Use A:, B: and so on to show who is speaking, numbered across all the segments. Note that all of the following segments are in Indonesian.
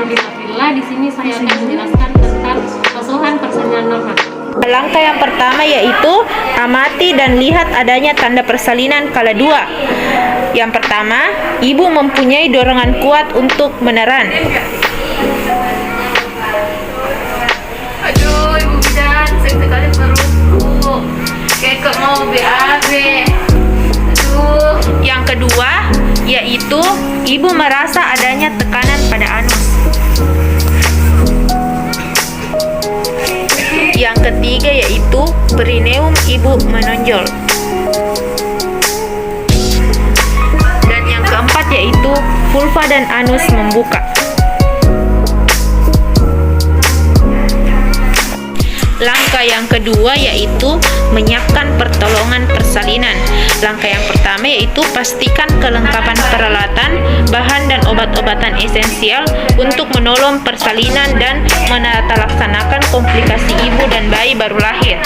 A: Nurul Aprilla. Di sini saya akan menjelaskan tentang asuhan persalinan normal.
B: Langkah yang pertama yaitu amati dan lihat adanya tanda persalinan kala dua. Yang pertama, ibu mempunyai dorongan kuat untuk meneran.
C: Aduh, ibu bidan, sakit sekali perutku. Kayak mau BAB. Aduh.
B: Yang kedua, yaitu ibu merasa adanya tekanan pada anus. Yang ketiga yaitu perineum ibu menonjol. Dan yang keempat yaitu vulva dan anus membuka. Langkah yang kedua yaitu menyiapkan pertolongan persalinan. Langkah yang pertama yaitu pastikan kelengkapan peralatan, bahan dan obat-obatan esensial untuk menolong persalinan dan menatalaksanakan komplikasi ibu dan bayi baru lahir.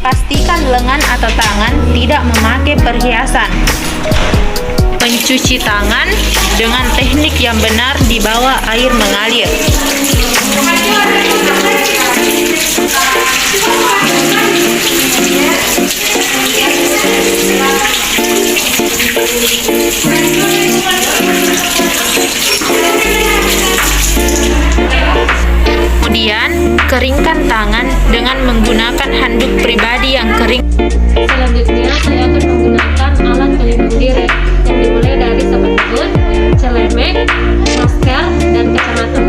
B: Pastikan lengan atau tangan tidak memakai perhiasan. Mencuci tangan dengan teknik yang benar di bawah air mengalir. Kemudian, keringkan tangan dengan menggunakan handuk pribadi yang kering.
A: Selanjutnya saya akan menggunakan alat pelindung diri yang dimulai dari sepatu boot, celemek, masker, dan kacamata.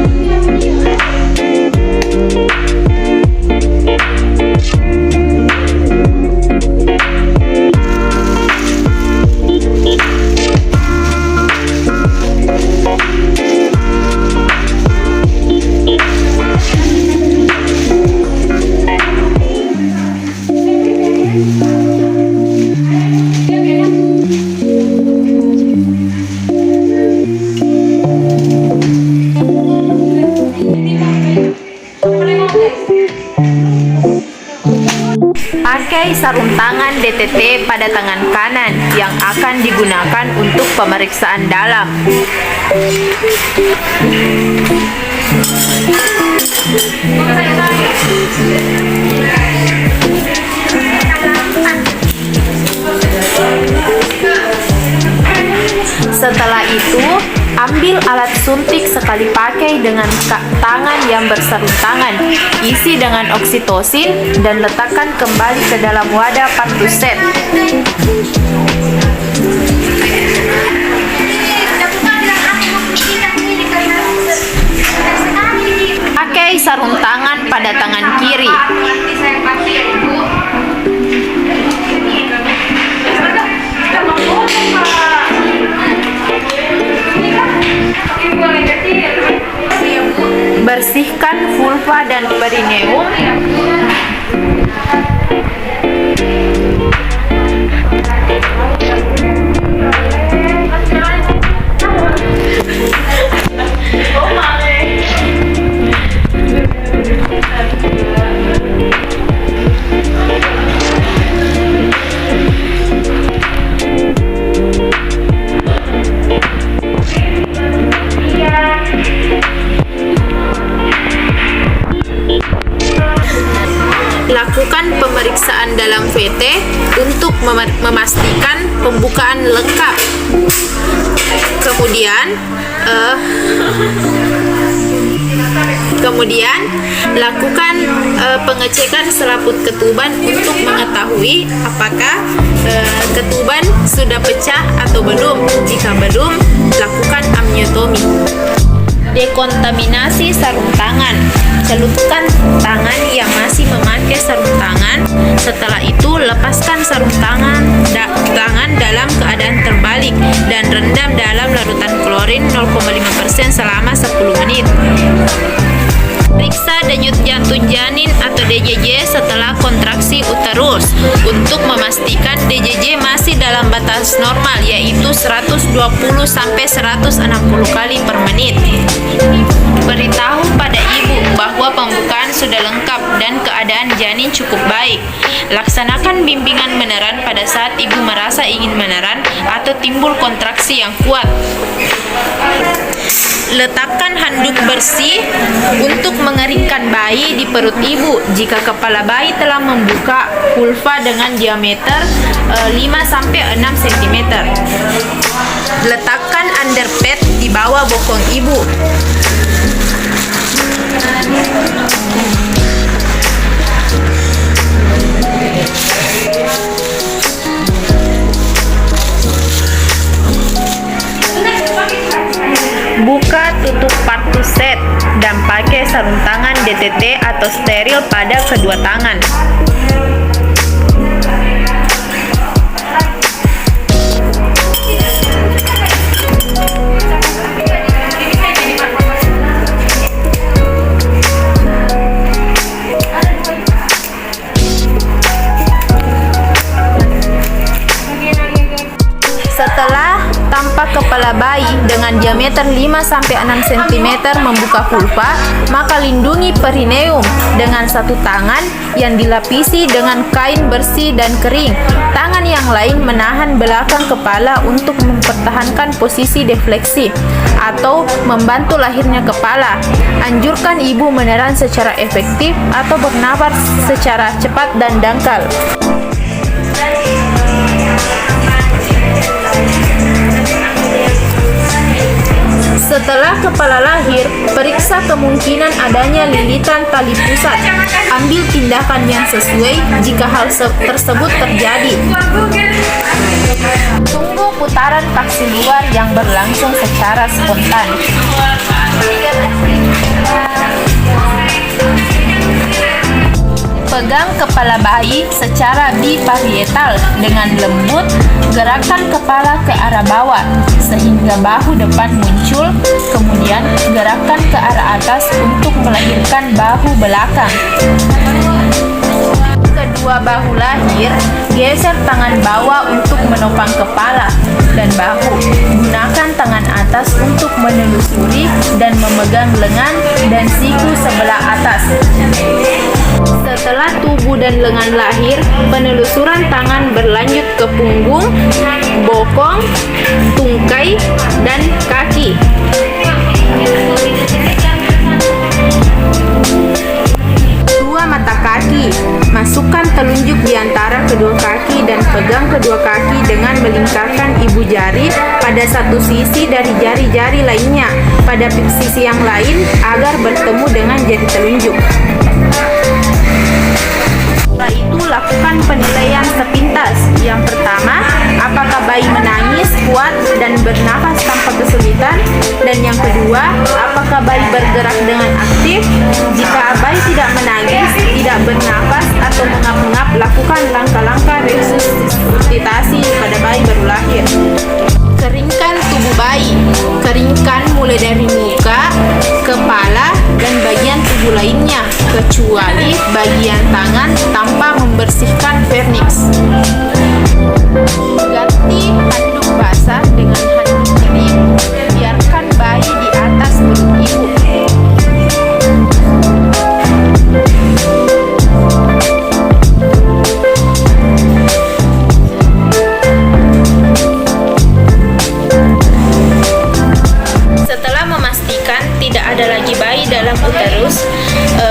B: Pakai sarung tangan DTT pada tangan kanan yang akan digunakan untuk pemeriksaan dalam. Setelah itu, ambil alat suntik sekali pakai dengan tangan yang bersarung tangan. Isi dengan oksitosin dan letakkan kembali ke dalam wadah partuset. Pakai sarung tangan pada tangan kiri. Bersihkan vulva dan perineum. Lakukan pemeriksaan dalam VT untuk memastikan pembukaan lengkap. Kemudian lakukan pengecekan selaput ketuban untuk mengetahui apakah ketuban sudah pecah atau belum. Jika belum, lakukan amniotomi. Dekontaminasi sarung tangan. Celupkan tangan yang masih memakai sarung tangan. Setelah itu, lepaskan sarung tangan dalam keadaan terbalik dan rendam dalam larutan klorin 0,5% selama 10 menit. Periksa denyut jantung janin atau DJJ setelah kontraksi uterus untuk memastikan DJJ masih dalam batas normal, yaitu 120-160 kali per menit. Beritahu pada ibu bahwa pembukaan sudah lengkap dan keadaan janin cukup baik. Laksanakan bimbingan meneran pada saat ibu merasa ingin meneran atau timbul kontraksi yang kuat. Letakkan handuk bersih untuk mengeringkan bayi di perut ibu jika kepala bayi telah membuka vulva dengan diameter 5-6 cm. Letakkan underpad di bawah bokong ibu. Buka tutup partu set dan pakai sarung tangan DTT atau steril pada kedua tangan. Setelah tampak kepala bayi dengan diameter 5-6 cm membuka vulva, maka lindungi perineum dengan satu tangan yang dilapisi dengan kain bersih dan kering. Tangan yang lain menahan belakang kepala untuk mempertahankan posisi defleksi atau membantu lahirnya kepala. Anjurkan ibu meneran secara efektif atau bernafas secara cepat dan dangkal. Setelah kepala lahir, periksa kemungkinan adanya lilitan tali pusat. Ambil tindakan yang sesuai jika hal tersebut terjadi. Tunggu putaran paksi luar yang berlangsung secara spontan. Pegang kepala bayi secara biparietal dengan lembut, gerakan kepala ke arah bawah sehingga bahu depan muncul, kemudian gerakan ke arah atas untuk melahirkan bahu belakang. Kedua bahu lahir, geser tangan bawah untuk menopang kepala dan bahu. Gunakan tangan atas untuk menelusuri dan memegang lengan dan siku sebelah atas. Setelah tubuh dan lengan lahir, penelusuran tangan berlanjut ke punggung, bokong, tungkai, dan kaki. Dua mata kaki, masukkan telunjuk di antara kedua kaki dan pegang kedua kaki dengan melingkarkan ibu jari pada satu sisi dari jari-jari lainnya pada sisi yang lain agar bertemu dengan jari telunjuk. Setelah itu lakukan penilaian sepintas. Yang pertama, apakah bayi menangis kuat dan bernafas tanpa kesulitan? Dan yang kedua, apakah bayi bergerak dengan aktif? Jika bayi tidak menangis, tidak bernafas atau mengap-ngap, lakukan langkah-langkah resusitasi pada bayi baru lahir. Keringkan tubuh bayi. Keringkan mulai dari muka, kepala, dan bagian tubuh lainnya, kecuali bagian tangan tanpa membersihkan vernix. Ganti handuk basah dengan handuk kering. Biarkan bayi di atas perut ibu. Setelah memastikan tidak ada lagi bayi dalam uterus,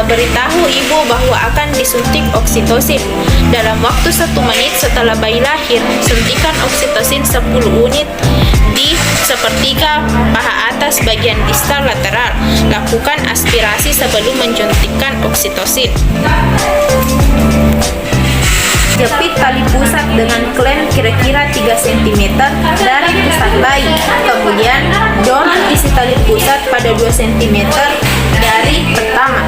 B: beritahu ibu bahwa akan disuntik oksitosin. Dalam waktu 1 menit setelah bayi lahir, suntikan oksitosin 10 unit di sepertiga paha atas bagian distal lateral. Lakukan aspirasi sebelum mensuntikkan oksitosin. Jepit tali pusat dengan klem kira-kira 3 cm dari pusat bayi. Kemudian, dorong isi tali pusat pada 2 cm dari pertama.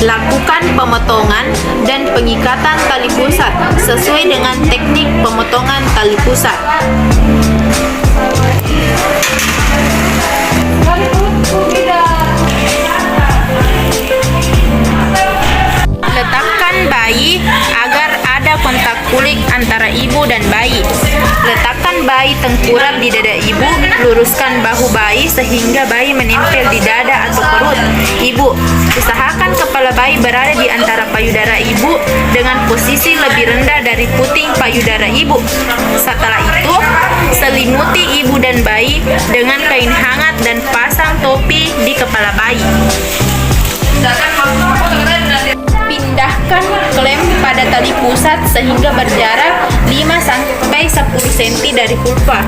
B: Lakukan pemotongan dan pengikatan tali pusat sesuai dengan teknik pemotongan tali pusat. Letakkan bayi agar ada kontak kulit antara ibu dan bayi. Letakkan bayi tengkurap di dada ibu, luruskan bahu bayi sehingga bayi menempel di dada atau perut ibu. Usahakan kepala bayi berada di antara payudara ibu dengan posisi lebih rendah dari puting payudara ibu. Setelah itu, selimuti ibu dan bayi dengan kain hangat dan pasang topi di kepala bayi. Pindahkan klem pada tali pusat sehingga berjarak 5-10 cm dari vulva.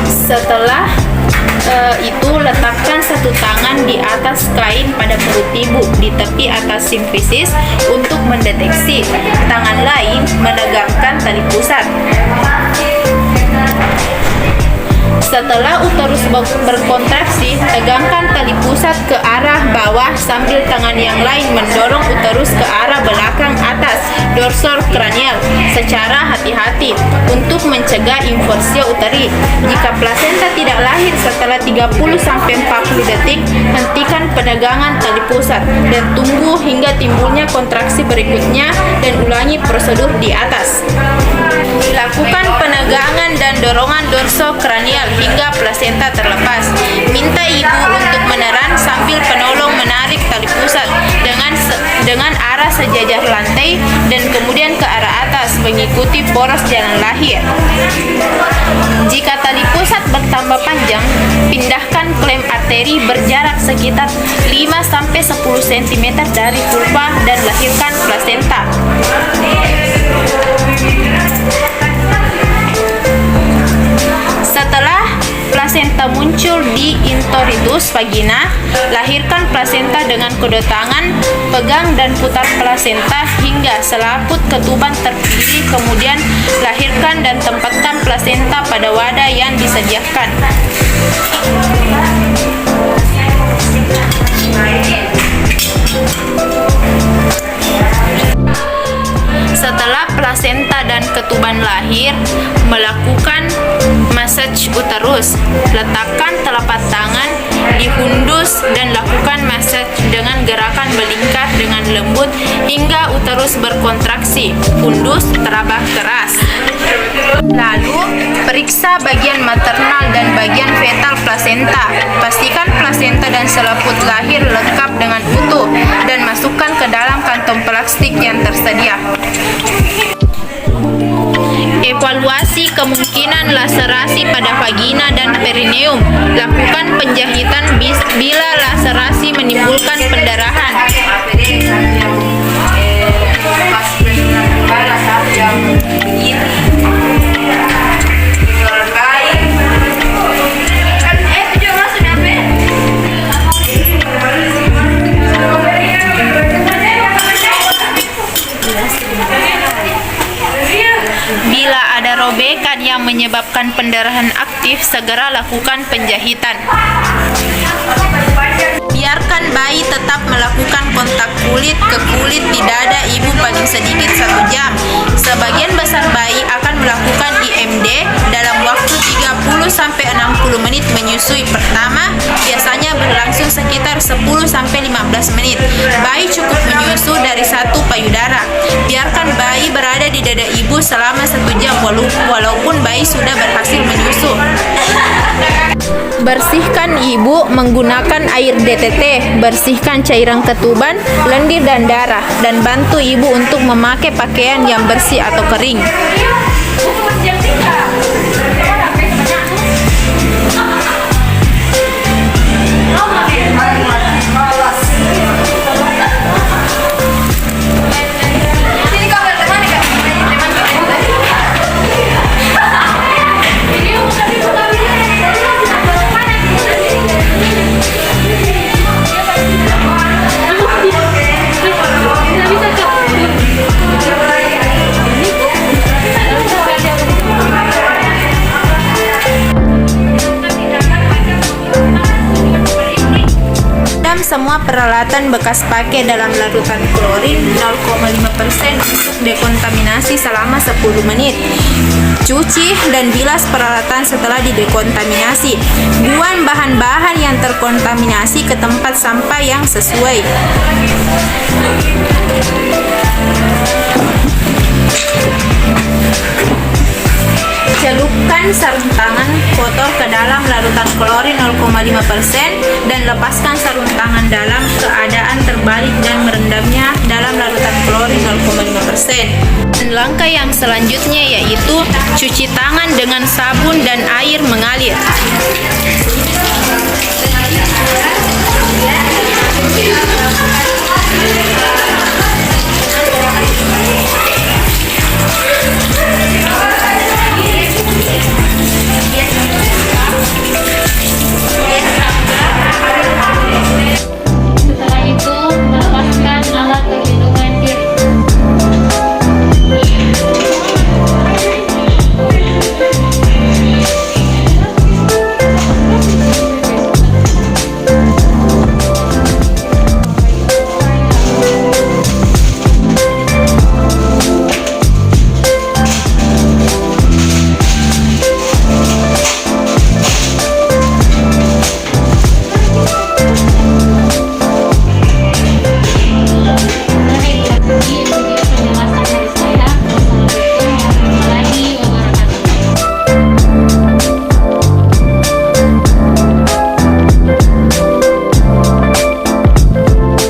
B: Setelah itu letakkan satu tangan di atas kain pada perut ibu di tepi atas simfisis untuk mendeteksi. Tangan lain menegakkan tali pusat. Setelah uterus berkontraksi, tegangkan tali pusat ke arah bawah sambil tangan yang lain mendorong uterus ke arah belakang atas dorsal kranial secara hati-hati untuk mencegah inversio uteri. Jika plasenta tidak lahir setelah 30-40 detik, hentikan penegangan tali pusat dan tunggu hingga timbulnya kontraksi berikutnya dan ulangi prosedur di atas. Lakukan penegangan dan dorongan dorsokranial hingga plasenta terlepas. Minta ibu untuk meneran sambil penolong menarik tali pusat dengan arah sejajar lantai dan kemudian ke arah atas mengikuti poros jalan lahir. Jika tali pusat bertambah panjang, pindahkan klem arteri berjarak sekitar 5-10 cm dari vulva dan lahirkan plasenta. Setelah plasenta muncul di introitus vagina, lahirkan plasenta dengan kedua tangan, pegang dan putar plasenta hingga selaput ketuban terpilih, kemudian lahirkan dan tempatkan plasenta pada wadah yang disediakan. Setelah plasenta dan ketuban lahir, melakukan massage uterus. Letakkan telapak tangan di fundus dan lakukan massage dengan gerakan melingkar dengan lembut hingga uterus berkontraksi. Fundus teraba keras. Lalu, periksa bagian maternal dan bagian fetal plasenta. Pastikan plasenta dan selaput lahir lengkap dengan utuh dan masukkan ke dalam kantong plastik yang tersedia. Evaluasi kemungkinan laserasi pada vagina dan perineum. Lakukan penjahitan bila laserasi menimbulkan pendarahan. Bila ada robekan yang menyebabkan pendarahan aktif, segera lakukan penjahitan. Biarkan bayi tetap melakukan kontak kulit ke kulit di dada ibu paling sedikit 1 jam. Sebagian besar bayi akan melakukan IMD dalam waktu 30-60 menit menyusui pertama, biasanya berlangsung sekitar 10-15 menit. Bayi cukup menyusu dari 1 payudara. Biarkan bayi berada di dada ibu selama 1 jam walaupun bayi sudah berhasil menyusu. Bersihkan ibu menggunakan air DTT, bersihkan cairan ketuban, lendir dan darah, dan bantu ibu untuk memakai pakaian yang bersih atau kering. semua peralatan bekas pakai dalam larutan klorin 0,5% untuk dekontaminasi selama 10 menit. Cuci dan bilas peralatan setelah didekontaminasi. Buang bahan-bahan yang terkontaminasi ke tempat sampah yang sesuai. Celupkan sarung tangan kotor ke dalam larutan klorin 0,5% dan lepaskan sarung tangan dalam keadaan terbalik dan merendamnya dalam larutan klorin 0,5%. Dan langkah yang selanjutnya yaitu cuci tangan dengan sabun dan air mengalir.